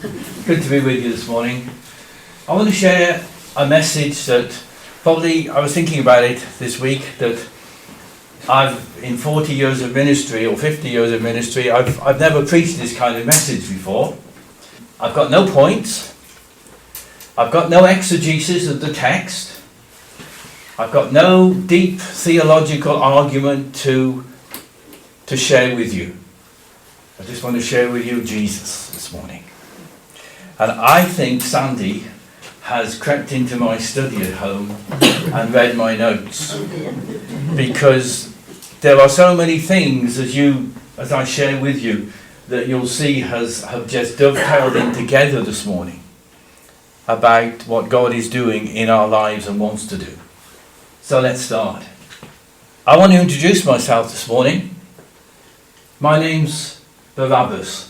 Good to be with you this morning. I want to share a message that probably, I was thinking about it this week, that in 40 years of ministry or 50 years of ministry, I've never preached this kind of message before. I've got no points. I've got no exegesis of the text. I've got no deep theological argument to share with you. I just want to share with you Jesus this morning. And I think Sandy has crept into my study at home and read my notes, because there are so many things as I share with you that you'll see have just dovetailed in together this morning about what God is doing in our lives and wants to do. So let's start. I want to introduce myself this morning. My name's Barabbas.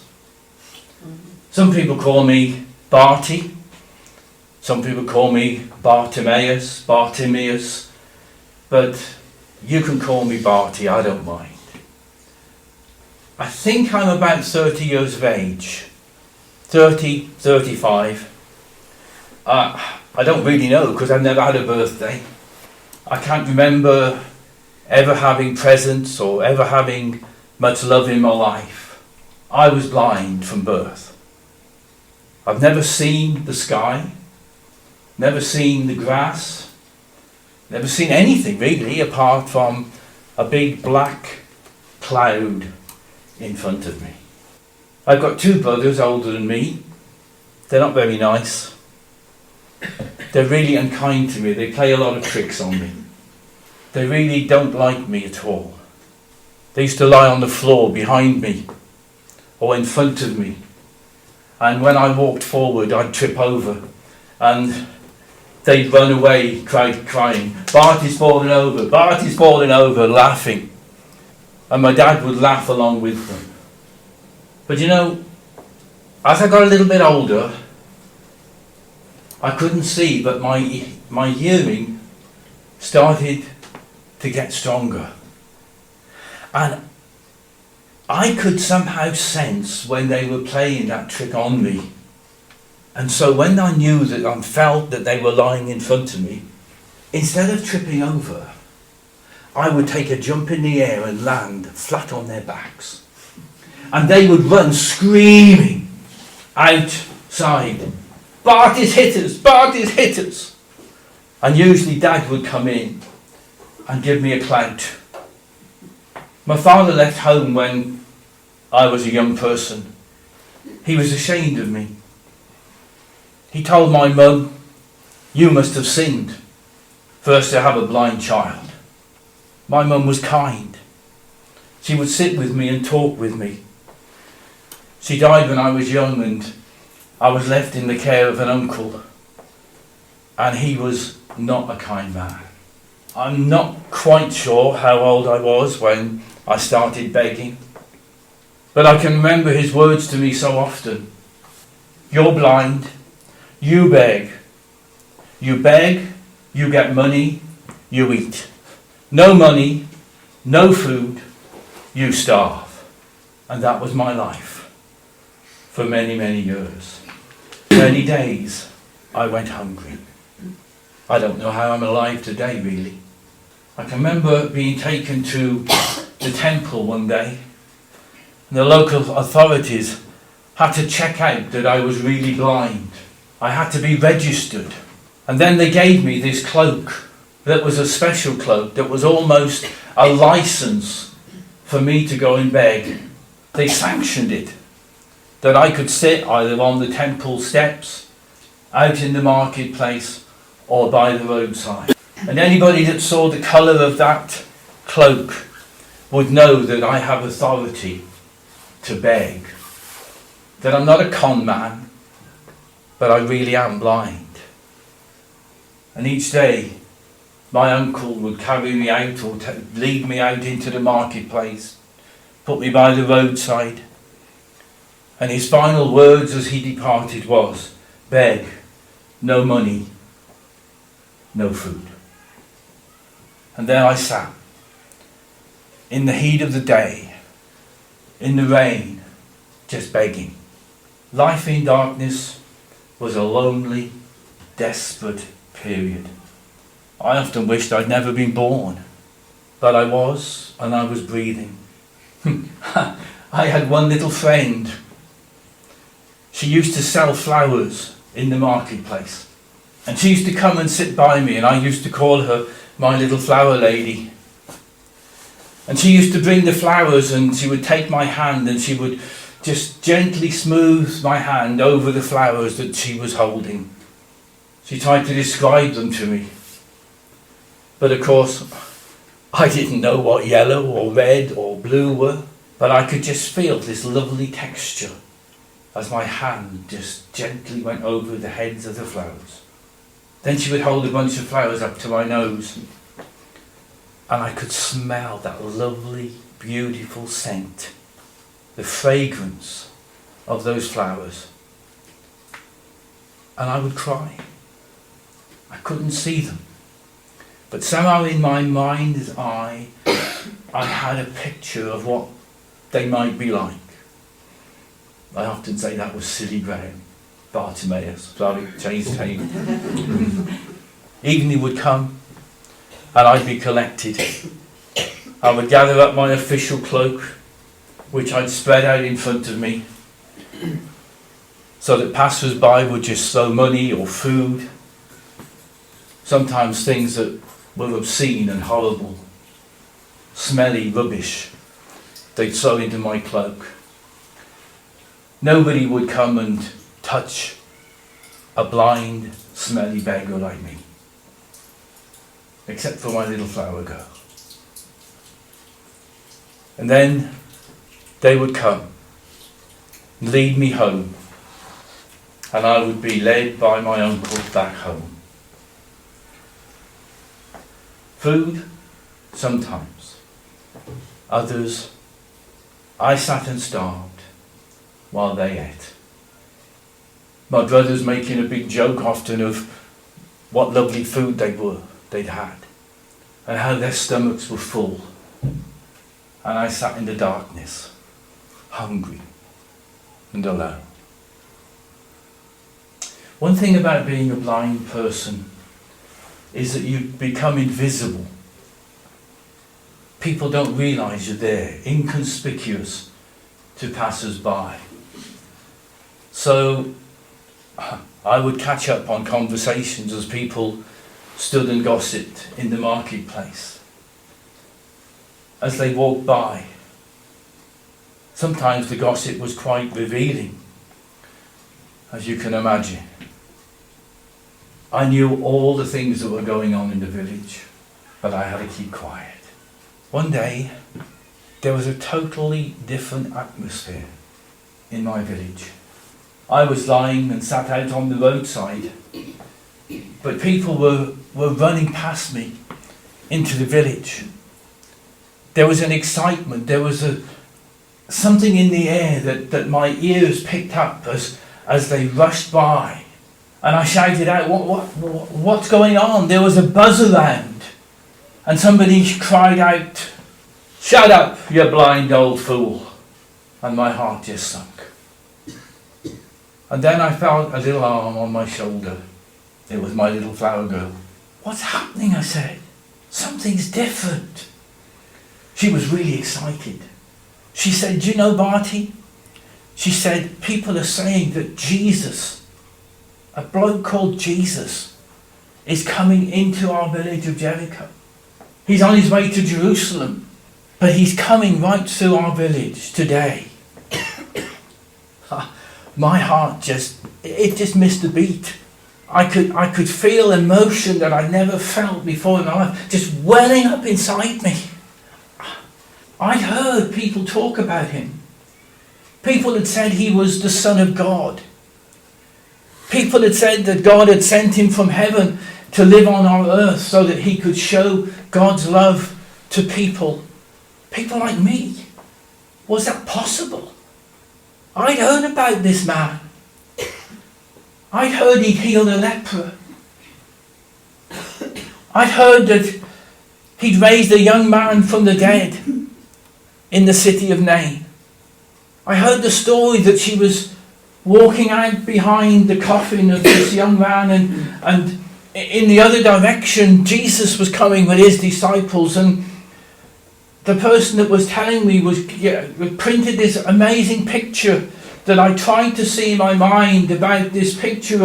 Some people call me Barty. Some people call me Bartimaeus, but you can call me Barty, I don't mind. I think I'm about 30 years of age. 30, 35. I don't really know, because I've never had a birthday. I can't remember ever having presents or ever having much love in my life. I was blind from birth. I've never seen the sky, never seen the grass, never seen anything really apart from a big black cloud in front of me. I've got two brothers older than me. They're not very nice. They're really unkind to me. They play a lot of tricks on me. They really don't like me at all. They used to lie on the floor behind me or in front of me. And when I walked forward, I'd trip over. And they'd run away, crying, Barty's falling over, laughing. And my dad would laugh along with them. But as I got a little bit older, I couldn't see, but my hearing started to get stronger. And I could somehow sense when they were playing that trick on me. And so when I knew that I felt that they were lying in front of me, instead of tripping over, I would take a jump in the air and land flat on their backs. And they would run screaming outside, Barties hit us. And usually Dad would come in and give me a clout. My father left home when I was a young person. He was ashamed of me. He told my mum, you must have sinned first to have a blind child. My mum was kind. She would sit with me and talk with me. She died when I was young, and I was left in the care of an uncle, and he was not a kind man. I'm not quite sure how old I was when I started begging, but I can remember his words to me so often. You're blind, you beg. You beg, you get money, you eat. No money, no food, you starve. And that was my life for many, many years. Many days I went hungry. I don't know how I'm alive today, really. I can remember being taken to the temple one day, and the local authorities had to check out that I was really blind. I had to be registered. And then they gave me this cloak that was a special cloak that was almost a license for me to go and beg. They sanctioned it, that I could sit either on the temple steps, out in the marketplace, or by the roadside. And anybody that saw the colour of that cloak would know that I have authority to beg. That I'm not a con man, but I really am blind. And each day, my uncle would carry me out or lead me out into the marketplace, put me by the roadside. And his final words as he departed was, beg, no money, no food. And there I sat, in the heat of the day, in the rain, just begging. Life in darkness was a lonely, desperate period. I often wished I'd never been born, but I was, and I was breathing. I had one little friend. She used to sell flowers in the marketplace, and she used to come and sit by me, and I used to call her my little flower lady. And she used to bring the flowers, and she would take my hand, and she would just gently smooth my hand over the flowers that she was holding. She tried to describe them to me, but of course I didn't know what yellow or red or blue were, but I could just feel this lovely texture as my hand just gently went over the heads of the flowers. Then she would hold a bunch of flowers up to my nose, and I could smell that lovely, beautiful scent, the fragrance of those flowers. And I would cry. I couldn't see them, but somehow in my mind's eye I had a picture of what they might be like. I often say that was Silly Graham, Bartimaeus. Sorry, changed name. Evening would come and I'd be collected. I would gather up my official cloak, which I'd spread out in front of me, so that passers-by would just throw money or food, sometimes things that were obscene and horrible, smelly rubbish, they'd throw into my cloak. Nobody would come and touch a blind, smelly beggar like me, except for my little flower girl. And then they would come and lead me home, and I would be led by my uncle back home. Food, sometimes. Others, I sat and starved while they ate. My brothers making a big joke often of what lovely food they'd had, and how their stomachs were full. And I sat in the darkness, hungry and alone. One thing about being a blind person is that you become invisible. People don't realise you're there, inconspicuous to passers-by. So I would catch up on conversations as people stood and gossiped in the marketplace. As they walked by, sometimes the gossip was quite revealing, as you can imagine. I knew all the things that were going on in the village, but I had to keep quiet. One day, there was a totally different atmosphere in my village. I was lying and sat out on the roadside, but people were running past me into the village. There was an excitement, there was something in the air that my ears picked up as they rushed by. And I shouted out, what's going on? There was a buzz around. And somebody cried out, "Shut up, you blind old fool." And my heart just sunk. And then I felt a little arm on my shoulder. It was my little flower girl. "What's happening?" I said. "Something's different." She was really excited. She said, "Do you know, Barty?" She said, "People are saying that Jesus, a bloke called Jesus, is coming into our village of Jericho. He's on his way to Jerusalem, but he's coming right through our village today." My heart just missed a beat. I could feel emotion that I'd never felt before in my life, just welling up inside me. I'd heard people talk about him. People had said he was the Son of God. People had said that God had sent him from heaven to live on our earth so that he could show God's love to people like me. Was that possible? I'd heard about this man. I'd heard he'd healed a leper. I'd heard that he'd raised a young man from the dead in the city of Nain. I heard the story that she was walking out behind the coffin of this young man, and in the other direction Jesus was coming with his disciples, and the person that was telling me was printed this amazing picture that I tried to see in my mind about this picture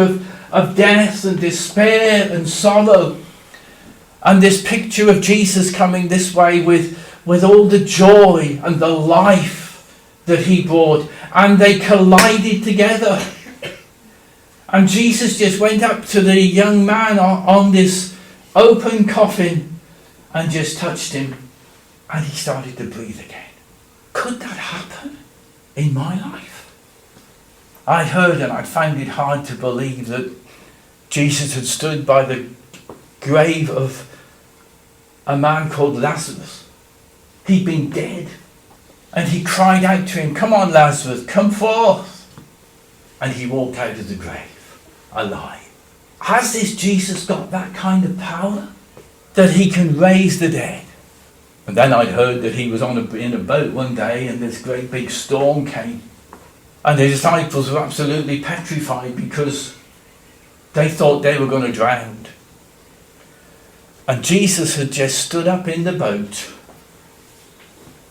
of death and despair and sorrow, and this picture of Jesus coming this way with all the joy and the life that he brought, and they collided together. And Jesus just went up to the young man on this open coffin and just touched him, and he started to breathe again. Could that happen in my life? I heard, and I found it hard to believe, that Jesus had stood by the grave of a man called Lazarus. He'd been dead. And he cried out to him, "Come on, Lazarus, come forth." And he walked out of the grave, alive. Has this Jesus got that kind of power? That he can raise the dead? And then I'd heard that he was in a boat one day, and this great big storm came. And the disciples were absolutely petrified because they thought they were going to drown. And Jesus had just stood up in the boat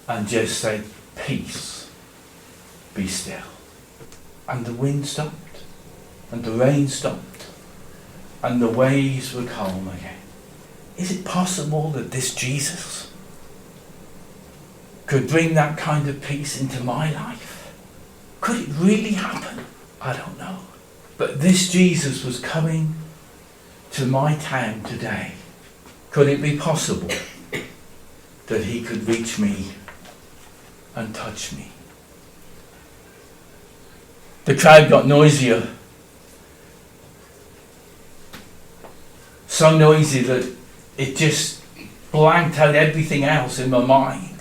and just said, "Peace, be still." And the wind stopped, and the rain stopped, and the waves were calm again. Is it possible that this Jesus could bring that kind of peace into my life? Could it really happen? I don't know. But this Jesus was coming to my town today. Could it be possible that he could reach me and touch me? The crowd got noisier. So noisy that it just blanked out everything else in my mind.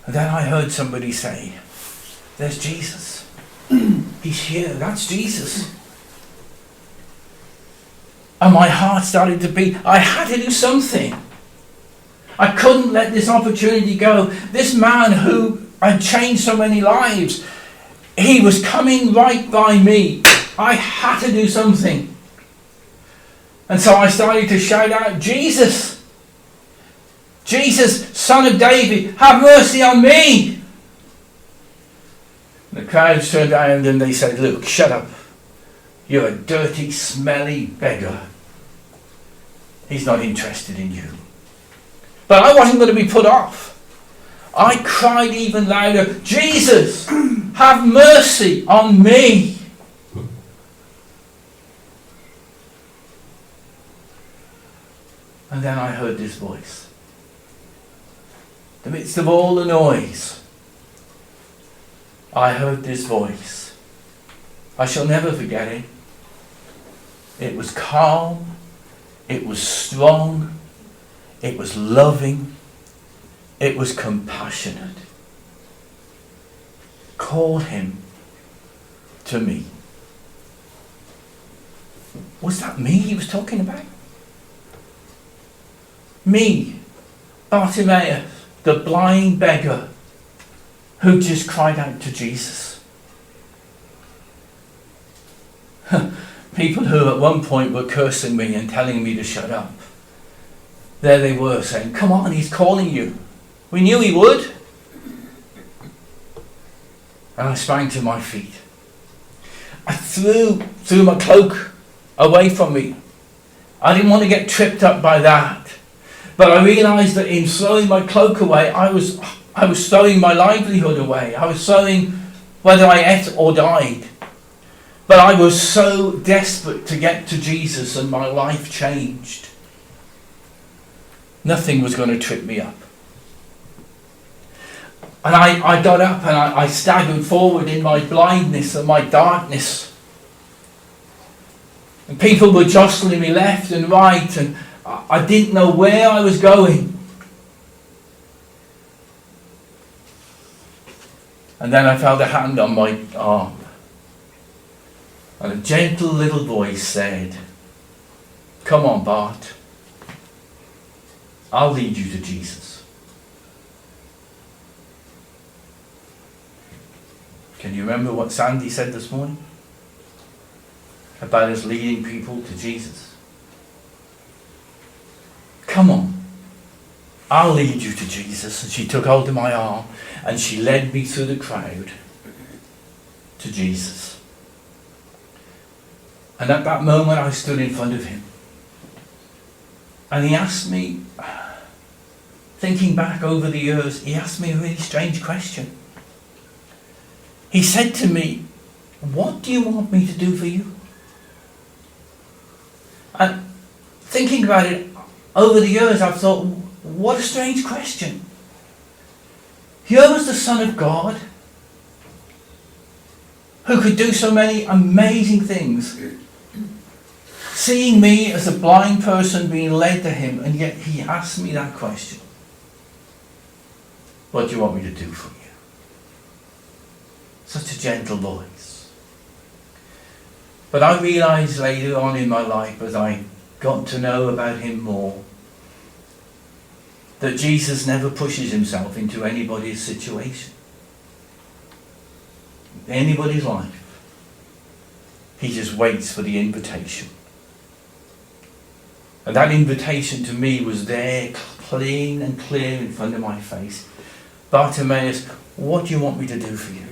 And then I heard somebody say, "There's Jesus. He's here. That's Jesus." And my heart started to beat. I had to do something. I couldn't let this opportunity go. This man who had changed so many lives, he was coming right by me. I had to do something. And so I started to shout out, "Jesus! Jesus, Son of David, have mercy on me!" The crowd turned around and they said, "Look, shut up. You're a dirty, smelly beggar. He's not interested in you." But I wasn't going to be put off. I cried even louder, "Jesus, have mercy on me." And then I heard this voice. In the midst of all the noise, I heard this voice. I shall never forget it. It was calm. It was strong. It was loving. It was compassionate. Call him to me. Was that me he was talking about? Me, Bartimaeus, the blind beggar who just cried out to Jesus. People who at one point were cursing me and telling me to shut up. There they were saying, "Come on, he's calling you. We knew he would." And I sprang to my feet. I threw my cloak away from me. I didn't want to get tripped up by that. But I realised that in throwing my cloak away, I was throwing my livelihood away. I was throwing whether I ate or died. But I was so desperate to get to Jesus, and my life changed. Nothing was going to trip me up. And I got up and I staggered forward in my blindness and my darkness. And people were jostling me left and right, and I didn't know where I was going. And then I felt a hand on my arm. And a gentle little voice said, "Come on, Bart. I'll lead you to Jesus." Okay. Can you remember what Sandy said this morning? About us leading people to Jesus. Come on. I'll lead you to Jesus. And she took hold of my arm and she led me through the crowd to Jesus. And at that moment I stood in front of him. And he asked me, thinking back over the years, he asked me a really strange question. He said to me, what do you want me to do for you? And thinking about it over the years, I've thought, what a strange question. Here was the Son of God who could do so many amazing things, seeing me as a blind person being led to him, and yet he asked me that question. What do you want me to do for you? Such a gentle voice. But I realised later on in my life, as I got to know about him more, that Jesus never pushes himself into anybody's situation, anybody's life. He just waits for the invitation. And that invitation to me was there, plain and clear in front of my face. Bartimaeus, what do you want me to do for you?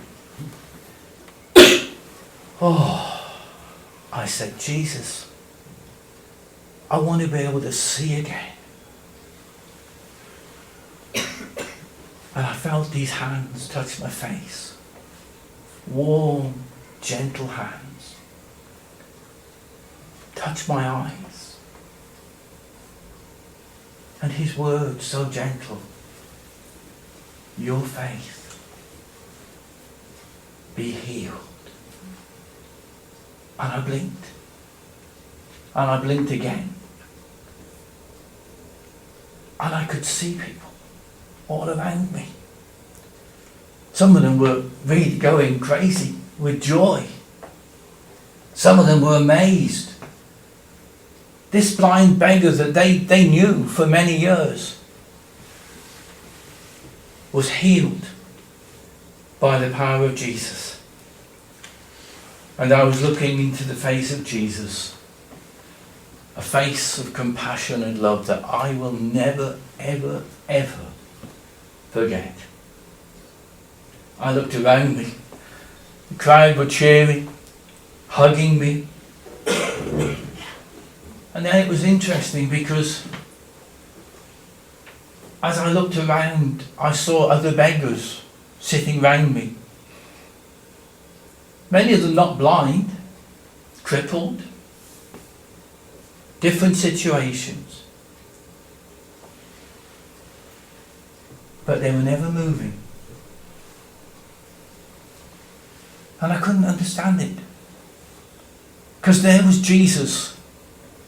Oh, I said, Jesus, I want to be able to see again. And I felt these hands touch my face. Warm, gentle hands. Touch my eyes. And his words so gentle. Your faith. Be healed. And I blinked. And I blinked again. And I could see people all around me. Some of them were really going crazy with joy. Some of them were amazed. This blind beggar that they knew for many years was healed by the power of Jesus. And I was looking into the face of Jesus, a face of compassion and love that I will never, ever, ever forget. I looked around me. The crowd were cheering, hugging me. And then it was interesting because as I looked around, I saw other beggars sitting round me. Many of them not blind, crippled, different situations. But they were never moving. And I couldn't understand it. Because there was Jesus,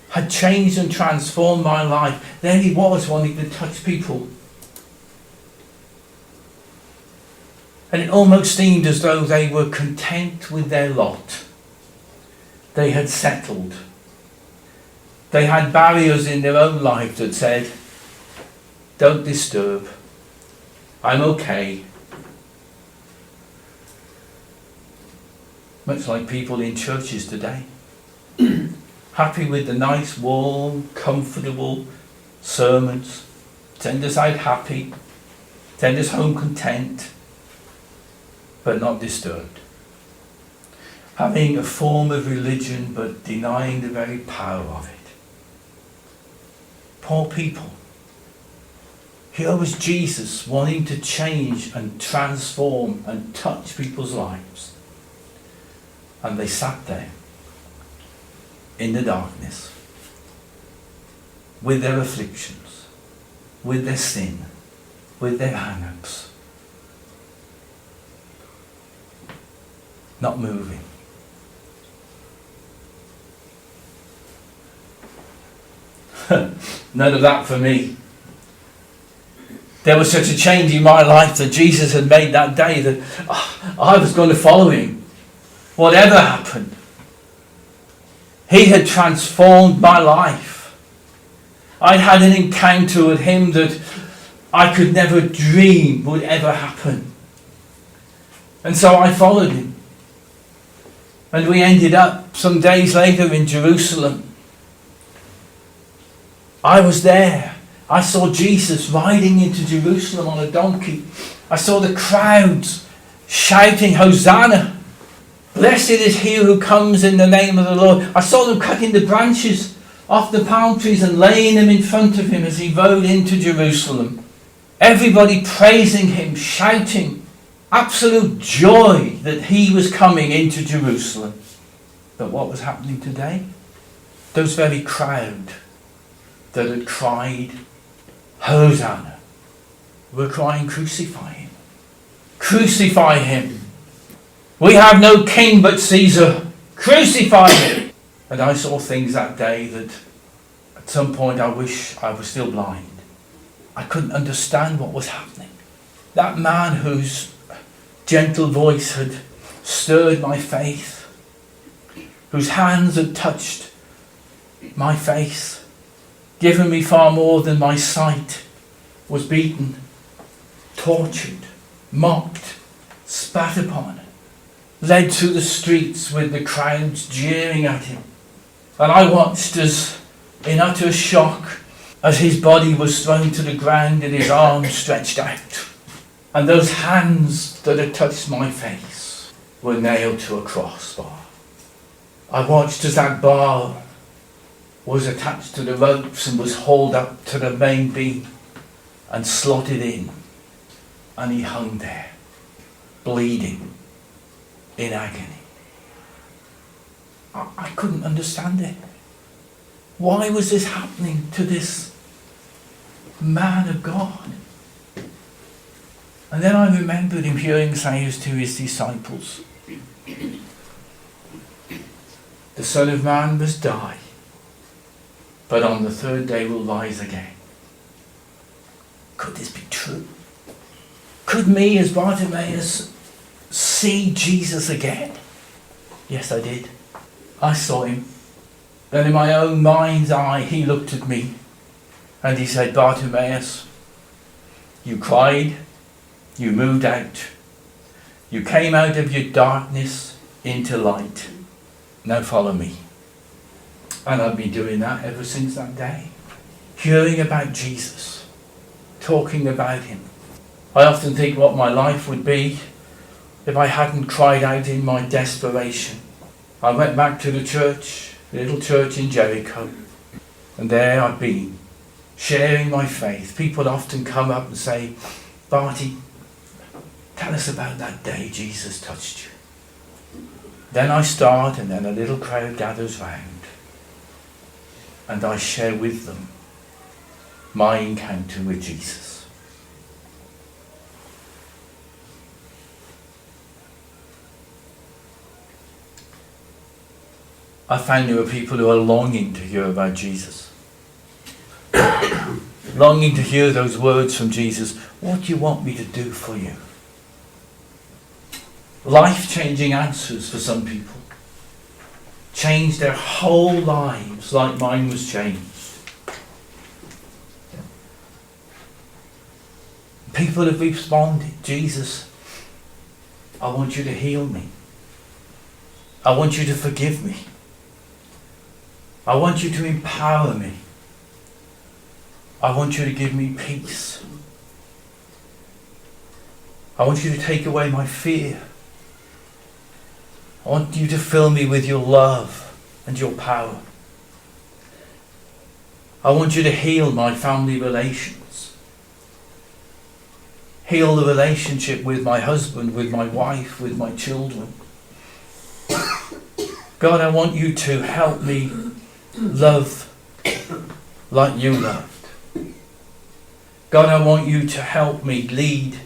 had changed and transformed my life. There he was wanting to touch people. And it almost seemed as though they were content with their lot. They had settled. They had barriers in their own life that said, don't disturb. I'm okay. Much like people in churches today. Happy with the nice, warm, comfortable sermons. Send us out happy. Send us home content. But not disturbed. Having a form of religion but denying the very power of it. Poor people. Here was Jesus wanting to change and transform and touch people's lives. And they sat there in the darkness with their afflictions, with their sin, with their hang-ups. Not moving. None of that for me. There was such a change in my life that Jesus had made that day that I was going to follow him. Whatever happened. He had transformed my life. I'd had an encounter with him that I could never dream would ever happen. And so I followed him. And we ended up some days later in Jerusalem. I was there. I saw Jesus riding into Jerusalem on a donkey. I saw the crowds shouting, Hosanna! Blessed is he who comes in the name of the Lord. I saw them cutting the branches off the palm trees and laying them in front of him as he rode into Jerusalem. Everybody praising him, shouting, absolute joy that he was coming into Jerusalem. But what was happening today? Those very crowd that had cried, Hosanna, were crying, crucify him. Crucify him. We have no king but Caesar. Crucify him. And I saw things that day that at some point I wish I was still blind. I couldn't understand what was happening. That man whose gentle voice had stirred my faith, whose hands had touched my face, given me far more than my sight, was beaten, tortured, mocked, spat upon, led through the streets with the crowds jeering at him. And I watched as, in utter shock, as his body was thrown to the ground and his arms stretched out. And those hands that had touched my face were nailed to a crossbar. I watched as that bar was attached to the ropes and was hauled up to the main beam and slotted in. And he hung there, bleeding, in agony. I couldn't understand it. Why was this happening to this man of God? And then I remembered him hearing say to his disciples, the Son of Man must die, but on the third day will rise again. Could this be true? Could me as Bartimaeus see Jesus again? Yes, I did. I saw him. Then in my own mind's eye he looked at me and he said, Bartimaeus, you cried, you moved out, you came out of your darkness into light. Now follow me. And I've been doing that ever since that day. Hearing about Jesus, talking about him. I often think what my life would be if I hadn't cried out in my desperation. I went back to the church, the little church in Jericho, and there I've been, sharing my faith. People often come up and say, Barty, tell us about that day Jesus touched you. Then I start, and then a little crowd gathers round, and I share with them my encounter with Jesus. I found there are people who are longing to hear about Jesus. Longing to hear those words from Jesus. What do you want me to do for you? Life-changing answers for some people. Changed their whole lives like mine was changed. People have responded, Jesus, I want you to heal me. I want you to forgive me. I want you to empower me. I want you to give me peace. I want you to take away my fear. I want you to fill me with your love and your power. I want you to heal my family relations. Heal the relationship with my husband, with my wife, with my children. God, I want you to help me love like you loved. God, I want you to help me lead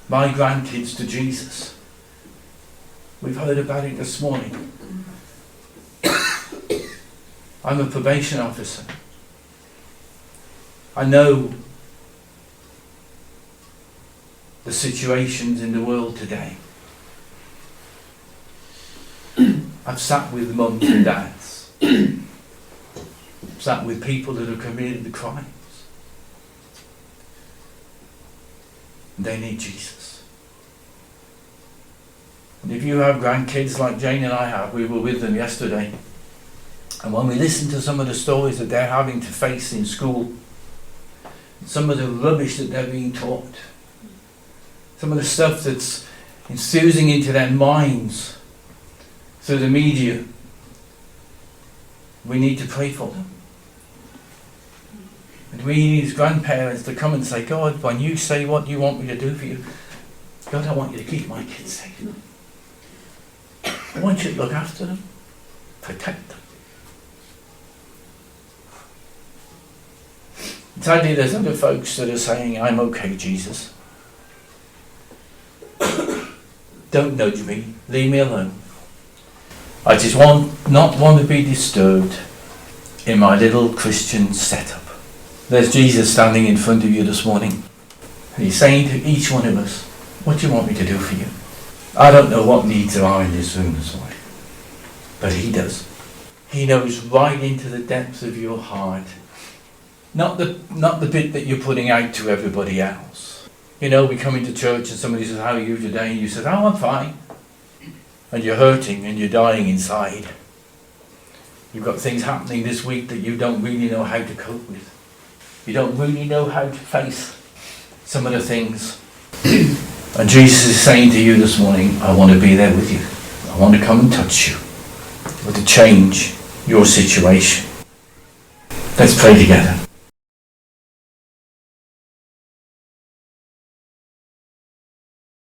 my grandkids to Jesus. We've heard about it this morning. I'm a probation officer. I know the situations in the world today. I've sat with mums and dads. Sat with people that have committed the crimes. And they need Jesus. And if you have grandkids like Jane and I have, we were with them yesterday. And when we listen to some of the stories that they're having to face in school, some of the rubbish that they're being taught, some of the stuff that's infusing into their minds through the media, we need to pray for them. And we need as grandparents to come and say, God, when you say what you want me to do for you, God, I want you to keep my kids safe. I want you to look after them, protect them. Sadly, there's other folks that are saying, I'm okay, Jesus. Don't nudge me, leave me alone. I just not want to be disturbed in my little Christian setup. There's Jesus standing in front of you this morning. And he's saying to each one of us, what do you want me to do for you? I don't know what needs there are in this room this morning, but he does. He knows right into the depths of your heart. Not the bit that you're putting out to everybody else. You know, we come into church and somebody says, how are you today? And you say, oh, I'm fine. And you're hurting and you're dying inside. You've got things happening this week that you don't really know how to cope with. You don't really know how to face some of the things. And Jesus is saying to you this morning, I want to be there with you. I want to come and touch you. I want to change your situation. Let's pray together.